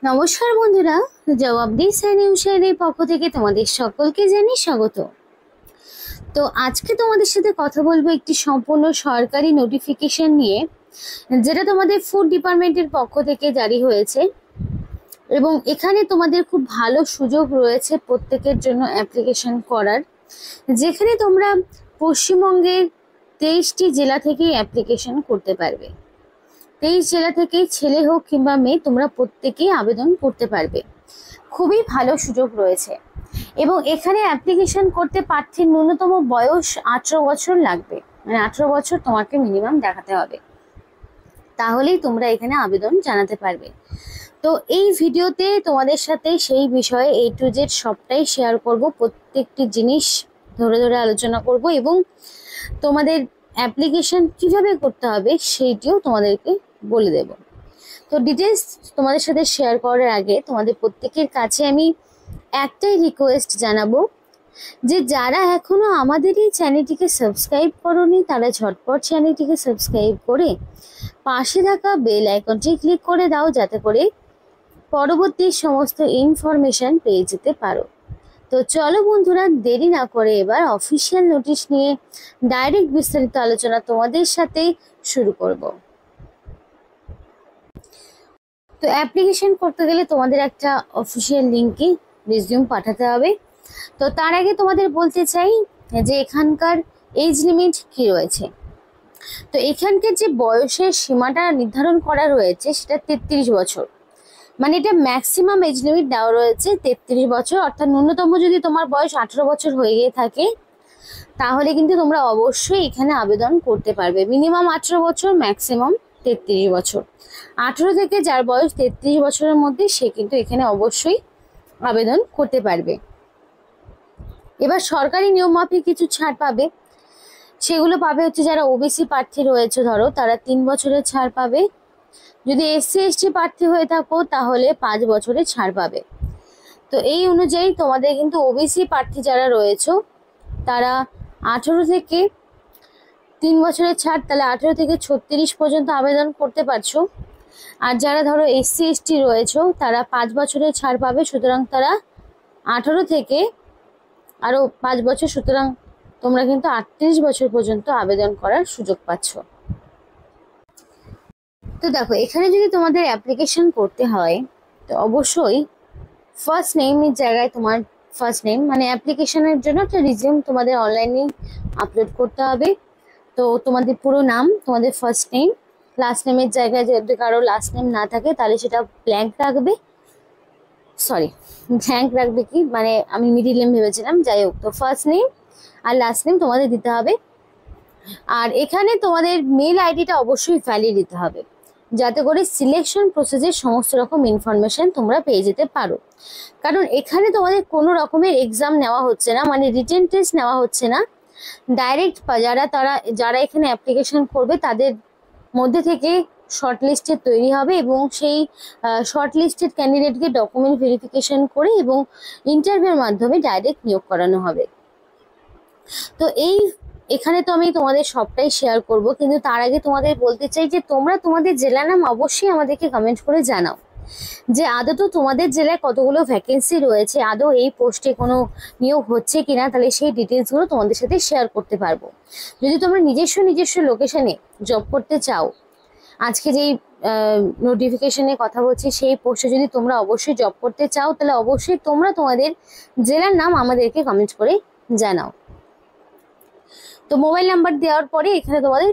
নমস্কার বন্ধুরা, জবাবদি সাইনি হুসাইনের পক্ষ থেকে তোমাদের সকলকে জানাই স্বাগত। তো আজকে তোমাদের সাথে কথা বলবো একটি সম্পূর্ণ সরকারি নোটিফিকেশন নিয়ে, যেটা তোমাদের ফুড ডিপার্টমেন্টের পক্ষ থেকে জারি হয়েছে এবং এখানে তোমাদের খুব ভালো সুযোগ রয়েছে প্রত্যেকের জন্য অ্যাপ্লিকেশন করার, যেখানে তোমরা পশ্চিমবঙ্গের 23টি জেলা থেকে অ্যাপ্লিকেশন করতে পারবে। 23 জেলা থেকে ছেলে হোক কিংবা মেয়ে, তোমরা প্রত্যেকেই আবেদন করতে পারবে। খুবই ভালো সুযোগ রয়েছে এবং এখানে অ্যাপ্লিকেশন করতে প্রার্থীর ন্যূনতম বয়স 18 বছর লাগবে, মানে 18 বছর তোমাকে মিনিমাম দেখাতে হবে, তাহলেই তোমরা এখানে আবেদন জানাতে পারবে। তো এই ভিডিওতে তোমাদের সাথে সেই বিষয়ে A to Z সবটাই শেয়ার করব, প্রত্যেকটি জিনিস ধরে ধরে আলোচনা করব এবং তোমাদের অ্যাপ্লিকেশন কিভাবে করতে হবে সেইটিও তোমাদেরকে বলে দেব। তো ডিটেলস তোমাদের সাথে শেয়ার করার আগে তোমাদের প্রত্যেকের কাছে আমি একটাই রিকোয়েস্ট জানাবো, যে যারা এখনো আমাদের এই চ্যানেলটিকে সাবস্ক্রাইব করোনি তারা ঝটপট চ্যানেলটিকে সাবস্ক্রাইব করে পাশে থাকা বেল আইকনটি ক্লিক করে দাও, যাতে করে পরবর্তী সমস্ত ইনফরমেশন পেয়ে যেতে পারো। তো চলো বন্ধুরা, দেরি না করে এবার অফিসিয়াল নোটিশ নিয়ে ডাইরেক্ট বিস্তারিত আলোচনা তোমাদের সাথে শুরু করব। তো অ্যাপ্লিকেশন করতে গেলে তোমাদের একটা অফিসিয়াল লিঙ্কে রিজিউম পাঠাতে হবে। তো তার আগে তোমাদের বলতে চাই যে এখানকার এজ লিমিট কি রয়েছে। তো এখানকার যে বয়সের সীমাটা নির্ধারণ করা রয়েছে সেটা 33 বছর, মানে এটা ম্যাক্সিমাম এজ লিমিট দেওয়া রয়েছে 33 বছর। অর্থাৎ ন্যূনতম যদি তোমার বয়স 18 বছর হয়ে গিয়ে থাকে তাহলে কিন্তু তোমরা অবশ্যই এখানে আবেদন করতে পারবে। মিনিমাম 18 বছর, ম্যাক্সিমাম 33 বছর। 18 থেকে যার বয়স 33 বছরের মধ্যে সে কিন্তু এখানে অবশ্যই আবেদন করতে পারবে। এবার সরকারি নিয়ম মাফিক কিছু ছাড় পাবে, সেগুলো পাবে হচ্ছে যারা ওবিসি প্রার্থী রয়েছে, ধরো তারা 3 বছরের ছাড় পাবে। যদি এসসি এসটি প্রার্থী হয়ে থাকো তাহলে 5 বছরের ছাড় পাবে। তো এই অনুযায়ী তোমাদের কিন্তু ওবিসি প্রার্থী যারা রয়েছে তারা 18 থেকে 3 বছরের ছাড়, তাহলে 18 থেকে 36 পর্যন্ত আবেদন করতে পারছো। আর যারা ধরো এসসি এসটি রয়েছে তারা 5 বছরের ছাড় পাবে, সুতরাং তারা 18 থেকে আরও 5 বছর, সুতরাং তোমরা কিন্তু 38 বছর পর্যন্ত আবেদন করার সুযোগ পাচ্ছ। তো দেখো, এখানে যদি তোমাদের অ্যাপ্লিকেশন করতে হয় তো অবশ্যই ফার্স্ট নেমের জায়গায় তোমার ফার্স্ট নেম, মানে অ্যাপ্লিকেশনের জন্য একটা রিজিউম তোমাদের অনলাইনে আপলোড করতে হবে। তো তোমাদের পুরো নাম, তোমাদের ফার্স্ট নেম, লাস্ট নেমের জায়গায় যদি কারো লাস্ট নেম না থাকে তাহলে সেটা ব্ল্যাঙ্ক রাখবে, ব্ল্যাঙ্ক রাখবে কি, মানে আমি মিডিল নেম ভেবেছিলাম, যাই হোক। তো ফার্স্ট নেম আর লাস্ট নেম তোমাদের দিতে হবে। আর এখানে তোমাদের মেল আইডিটা অবশ্যই ভ্যালিড দিতে হবে, যাতে করে সিলেকশন প্রসেসের সমস্ত রকম ইনফরমেশন তোমরা পেয়ে যেতে পারো। কারণ এখানে তোমাদের কোনো রকমের এক্সাম নেওয়া হচ্ছে না, মানে রিটেন টেস্ট নেওয়া হচ্ছে না। ডাইরেক্ট যারা এখানে অ্যাপ্লিকেশন করবে তাদের মধ্যে থেকে শর্ট লিস্টেড তৈরি হবে এবং সেই শর্ট লিস্টেড ক্যান্ডিডেটকে ডকুমেন্ট ভেরিফিকেশন করে এবং ইন্টারভিউর মাধ্যমে ডাইরেক্ট নিয়োগ করানো হবে। তো এখানে তো আমি তোমাদের সবটাই শেয়ার করব, কিন্তু তার আগে তোমাদের বলতে চাই যে তোমরা তোমাদের জেলার নাম অবশ্যই আমাদেরকে কমেন্ট করে জানাও, যে আদৌ তো তোমাদের জেলায় কতগুলো ভ্যাকেন্সি রয়েছে, আদৌ এই পোস্টে কোনো নিয়োগ হচ্ছে কিনা, তাহলে সেই ডিটেলসগুলো তোমাদের সাথে শেয়ার করতে পারবো। যদি তোমরা নিজস্ব লোকেশনে জব করতে চাও, আজকে যেই নোটিফিকেশনে কথা বলছি সেই পোস্টে যদি তোমরা অবশ্যই জব করতে চাও, তাহলে অবশ্যই তোমরা তোমাদের জেলার নাম আমাদেরকে কমেন্ট করে জানাও। তো মোবাইল নাম্বার দেওয়ার পরে এখানে তোমাদের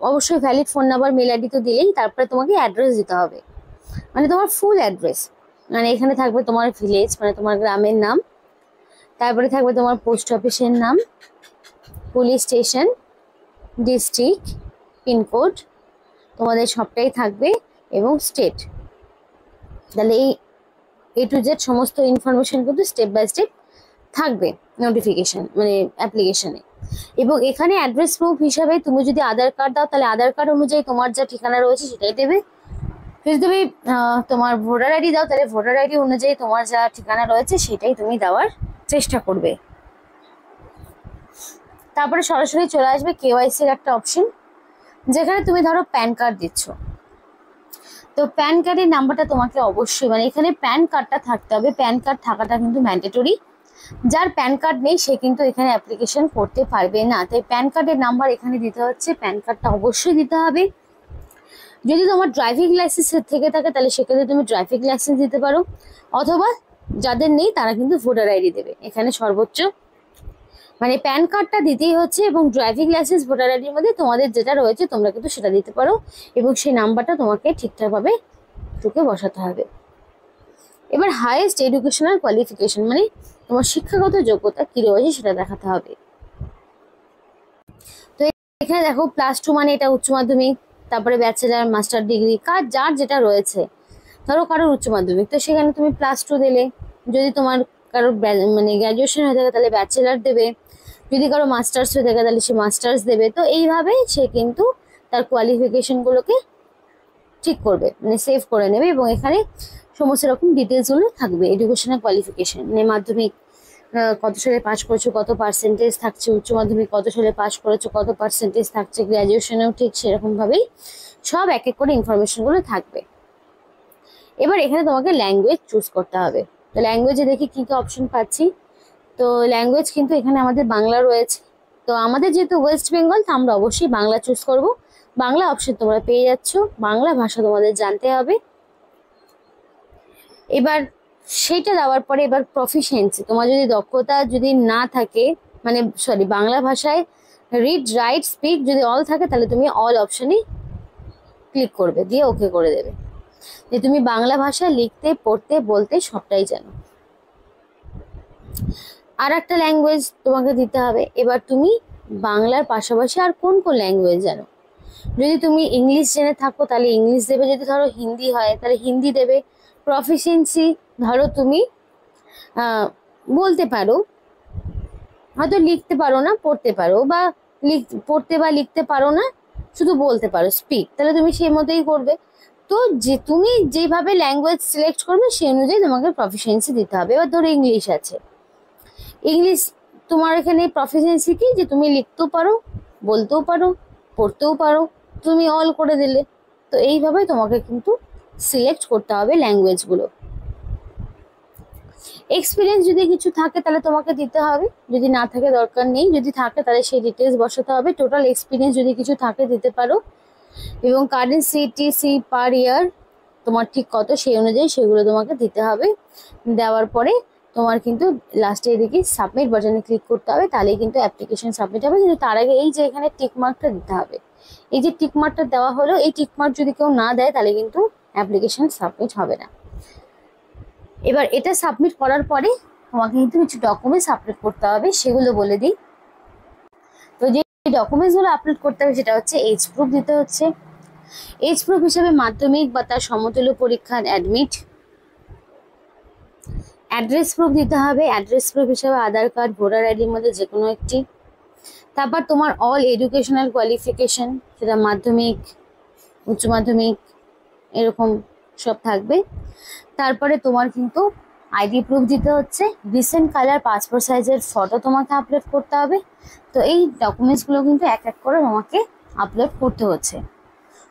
অবশ্যই valid phone number, mail ID তো দিলেই, তারপরে তোমাকে অ্যাড্রেস দিতে হবে, মানে তোমার ফুল অ্যাড্রেস। মানে এখানে থাকবে তোমার ভিলেজ, মানে তোমার গ্রামের নাম, তারপরে থাকবে তোমার পোস্ট অফিসের নাম, পুলিশ স্টেশন, ডিস্ট্রিক্ট, পিনকোড, তোমাদের সবটাই থাকবে এবং স্টেট। তাহলে এই A to Z সমস্ত ইনফরমেশন কিন্তু স্টেপ বাই স্টেপ থাকবে নোটিফিকেশন, মানে অ্যাপ্লিকেশনে। এবং এখানে অ্যাড্রেস প্রুফ হিসাবে তুমি যদি আধার কার্ড দাও তাহলে আধার কার্ড অনুযায়ী তোমার যা ঠিকানা রয়েছে সেটাই দেবে। যদি তুমি তোমার ভোটার আইডি দাও তাহলে ভোটার আইডি অনুযায়ী তোমার যা ঠিকানা রয়েছে সেটাই তুমি দেওয়ার চেষ্টা করবে। তারপরে সরাসরি চলে আসবে KYC-র একটা অপশন, যেখানে তুমি ধরো প্যান কার্ড দিচ্ছ, তো প্যান কার্ডের নাম্বারটা তোমাকে অবশ্যই মানে এখানে প্যান কার্ডটা থাকতে হবে, প্যান কার্ড থাকাটা কিন্তু ম্যান্ডেটরি। যার প্যান কার্ড নেই সে কিন্তু এখানে অ্যাপ্লিকেশন করতে পারবে না, তাই প্যান কার্ডের নাম্বার এখানে দিতে হচ্ছে, প্যান কার্ডটা অবশ্যই দিতে হবে। যদি তোমার ড্রাইভিং লাইসেন্স থেকে থাকে তাহলে সেক্ষেত্রে তুমি ড্রাইভিং লাইসেন্স দিতে পারো, অথবা যাদের নেই তারা কিন্তু ভোটার আইডি দেবে। এখানে সর্বোচ্চ মানে প্যান কার্ডটা দিতেই হচ্ছে, এবং ড্রাইভিং লাইসেন্স ভোটার আইডির মধ্যে তোমাদের যেটা রয়েছে তোমরা কিন্তু সেটা দিতে পারো, এবং সেই নাম্বারটা তোমাকে ঠিকঠাকভাবে ঢুকে বসাতে হবে। এবার হাইয়েস্ট এডুকেশনাল কোয়ালিফিকেশন মানে তোমার শিক্ষাগত যোগ্যতা কি রয়েছে সেটা দেখাতে হবে। তো এখানে দেখো +2 মানে এটা উচ্চ মাধ্যমিক, তারপরে ব্যাচেলার, মাস্টার ডিগ্রি, যার যেটা রয়েছে। ধরো কারোর উচ্চ মাধ্যমিক, তো সেখানে তুমি +2 দিলে। যদি তোমার কারোর মানে গ্র্যাজুয়েশন হয়ে থাকে তাহলে ব্যাচেলার দেবে, যদি কারো মাস্টার্স হয়ে থাকে তাহলে সে মাস্টার্স দেবে। তো এইভাবে সে কিন্তু তার কোয়ালিফিকেশনগুলোকে ঠিক করবে, মানে সেভ করে নেবে, এবং এখানে সমস্ত রকম ডিটেলসগুলো থাকবে। এডুকেশনাল কোয়ালিফিকেশন মানে মাধ্যমিক কত সালে পাস করেছো, কত পার্সেন্টেজ থাকছে, উচ্চ মাধ্যমিক কত সালে পাস করেছো, কত পার্সেন্টেজ থাকছে, গ্র্যাজুয়েশনেও ঠিক সেরকমভাবেই সব এক এক করে ইনফরমেশনগুলো থাকবে। এবার এখানে তোমাকে ল্যাঙ্গুয়েজ চুজ করতে হবে। তো ল্যাঙ্গুয়েজে দেখি কী কী অপশন পাচ্ছি। তো ল্যাঙ্গুয়েজ কিন্তু এখানে আমাদের বাংলা রয়েছে। তো আমাদের যেহেতু ওয়েস্ট বেঙ্গল, তো আমরা অবশ্যই বাংলা চুজ করব। বাংলা অপশন তোমরা পেয়ে যাচ্ছ, বাংলা ভাষা তোমাদের জানতে হবে। এবার সেইটা দেওয়ার পরে এবার প্রফিসিয়েন্সি, তোমার যদি দক্ষতা যদি না থাকে, মানে বাংলা ভাষায় রিড, রাইট, স্পিক যদি অল থাকে তাহলে তুমি অল অপশনে ক্লিক করবে, দিয়ে ওকে করে দেবে যে তুমি বাংলা ভাষা লিখতে, পড়তে, বলতে সবটাই জানো। আর একটা ল্যাঙ্গুয়েজ তোমাকে দিতে হবে। এবার তুমি বাংলার পাশাপাশি আর কোন কোন ল্যাঙ্গুয়েজ জানো। যদি তুমি ইংলিশ জেনে থাকো তাহলে ইংলিশ দেবে, যদি ধরো হিন্দি হয় তাহলে হিন্দি দেবে। প্রফিসিয়েন্সি ধরো তুমি বলতে পারো, হয়তো লিখতে পারো না, পড়তে পারো, বা পড়তে বা লিখতে পারো না, শুধু বলতে পারো, স্পিক, তাহলে তুমি সেই মতোই করবে। তো যে তুমি যেভাবে ল্যাঙ্গুয়েজ সিলেক্ট করবে সেই অনুযায়ী তোমাকে প্রফিসিয়েন্সি দিতে হবে। এবার ধরো ইংলিশ আছে, ইংলিশ তোমার এখানে প্রফিসিয়েন্সি কি, যে তুমি লিখতেও পারো, বলতেও পারো, পড়তেও পারো, তুমি অল করে দিলে। তো এইভাবে তোমাকে কিন্তু সিলেক্ট করতে হবে ল্যাঙ্গুয়েজগুলো। এক্সপিরিয়েন্স যদি কিছু থাকে তাহলে তোমাকে দিতে হবে, যদি না থাকে দরকার নেই, যদি থাকে তাহলে সেই ডিটেলস বসাতে হবে। টোটাল এক্সপিরিয়েন্স যদি কিছু থাকে দিতে পারো, এবং কারেন্ট সিটিসি পার ইয়ার তোমার ঠিক কত সেই অনুযায়ী সেগুলো তোমাকে দিতে হবে। দেওয়ার পরে তোমার কিন্তু লাস্টে এদিকে সাবমিট বাটনে ক্লিক করতে হবে, তাহলেই কিন্তু অ্যাপ্লিকেশন সাবমিট হবে। কিন্তু তার আগে এই যে এখানে টিক মার্কটা দিতে হবে, এই যে টিক মার্কটা দেওয়া হলো, এই টিক মার্ক যদি কেউ না দেয় তাহলে কিন্তু অ্যাপ্লিকেশন সাবমিট হবে না। এবার এটা সাবমিট করার পরে তোমাকে কিন্তু কিছু ডকুমেন্টস আপলোড করতে হবে, সেগুলো বলে দিই। তো যে ডকুমেন্টসগুলো আপলোড করতে হবে সেটা হচ্ছে এজ প্রুফ দিতে হচ্ছে। এজ প্রুফ হিসেবে মাধ্যমিক বা তার সমতুল্য পরীক্ষার অ্যাডমিট। অ্যাড্রেস প্রুফ দিতে হবে, অ্যাড্রেস প্রুফ হিসেবে আধার কার্ড, ভোটার আইডির মধ্যে যে কোনো একটি। তারপর তোমার অল এডুকেশনাল কোয়ালিফিকেশন, সেটা মাধ্যমিক, উচ্চ মাধ্যমিক, এরকম সব থাকবে। তারপরে তোমার কিন্তু আইডি প্রুফ দিতে হচ্ছে, রিসেন্ট কালার পাসপোর্ট সাইজের ফটো তোমাকে আপলোড করতে হবে। তো এই ডকুমেন্টসগুলো কিন্তু এক এক করে তোমাকে আপলোড করতে হচ্ছে।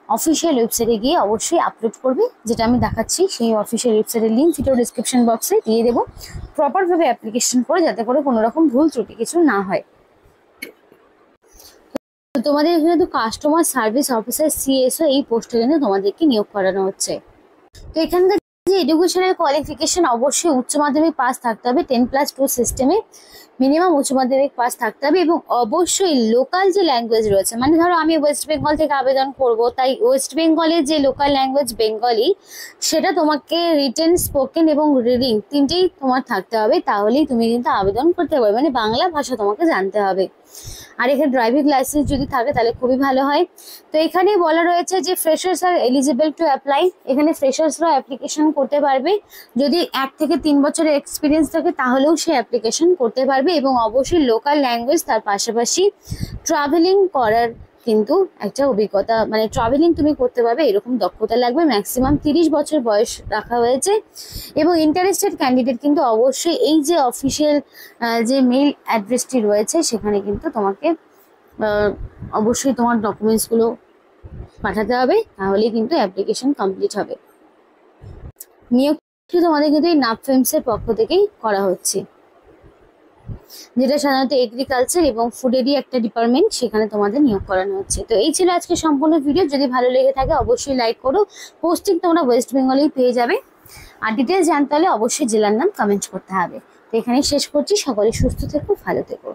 অফিসিয়াল ওয়েবসাইটে গিয়ে অবশ্যই আপলোড করবে, যেটা আমি দেখাচ্ছি সেই অফিসিয়াল ওয়েবসাইটের লিঙ্ক ভিডিও ডিসক্রিপশন বক্সে দিয়ে দেবো। প্রপারভাবে অ্যাপ্লিকেশন করে যাতে করে কোনো রকম ভুল ত্রুটি কিছু না হয়। তো তোমাদের এখানে তো কাস্টমার সার্ভিস অফিসার CSO এই পোস্টে কিন্তু তোমাদেরকে নিয়োগ করানো হচ্ছে। তো এখানকার যে এডুকেশনাল কোয়ালিফিকেশন অবশ্যই উচ্চ মাধ্যমিক পাস থাকতে হবে, 10+2 সিস্টেমে মিনিমাম উচ্চ মাধ্যমিক পাস থাকতে হবে, এবং অবশ্যই লোকাল যে ল্যাঙ্গুয়েজ রয়েছে, মানে ধরো আমি ওয়েস্ট বেঙ্গল থেকে আবেদন করব, তাই ওয়েস্ট বেঙ্গলের যে লোকাল ল্যাঙ্গুয়েজ বেঙ্গলি, সেটা তোমাকে রিটেন, স্পোকেন এবং রিডিং তিনটেই তোমার থাকতে হবে, তাহলেই তুমি কিন্তু আবেদন করতে পারবে। মানে বাংলা ভাষা তোমাকে জানতে হবে। আর এখানে ড্রাইভিং লাইসেন্স যদি থাকে তাহলে খুবই ভালো হয়। তো এখানে বলা রয়েছে যে freshers are eligible to apply. এখানে ফ্রেশার্সরা অ্যাপ্লিকেশন করতে পারবে, যদি 1 থেকে 3 বছরের এক্সপিরিয়েন্স থাকে তাহলেও সে অ্যাপ্লিকেশন করতে পারবে, এবং অবশ্যই লোকাল ল্যাঙ্গুয়েজ, তার পাশাপাশি ট্রাভেলিং করার কিন্তু একটা অভিজ্ঞতা, মানে ট্রাভেলিং তুমি করতে পারবে এরকম দক্ষতা লাগবে। ম্যাক্সিমাম 30 বছর বয়স রাখা হয়েছে, এবং ইন্টারেস্টেড ক্যান্ডিডেট কিন্তু অবশ্যই এই যে অফিসিয়াল যে মেইল অ্যাড্রেসটি রয়েছে সেখানে কিন্তু তোমাকে অবশ্যই তোমার ডকুমেন্টসগুলো পাঠাতে হবে, তাহলেই কিন্তু অ্যাপ্লিকেশন কমপ্লিট হবে। নিয়োগটি তোমাদের কিন্তু এই নাপ ফিল্মসের পক্ষ থেকেই করা হচ্ছে, যেটা সাধারণত এগ্রিকালচার এবং ফুডেরই একটা ডিপার্টমেন্ট, সেখানে তোমাদের নিয়োগ করানো হচ্ছে। তো এই ছিল আজকে সম্পূর্ণ ভিডিও। যদি ভালো লেগে থাকে অবশ্যই লাইক করো। পোস্টিং তোমরা ওয়েস্ট বেঙ্গলেই পেয়ে যাবে। আর ডিটেলস জানতে হলে অবশ্যই জেলার নাম কমেন্ট করতে হবে। তো এখানেই শেষ করছি। সকলে সুস্থ থেকো, ভালো থেকো।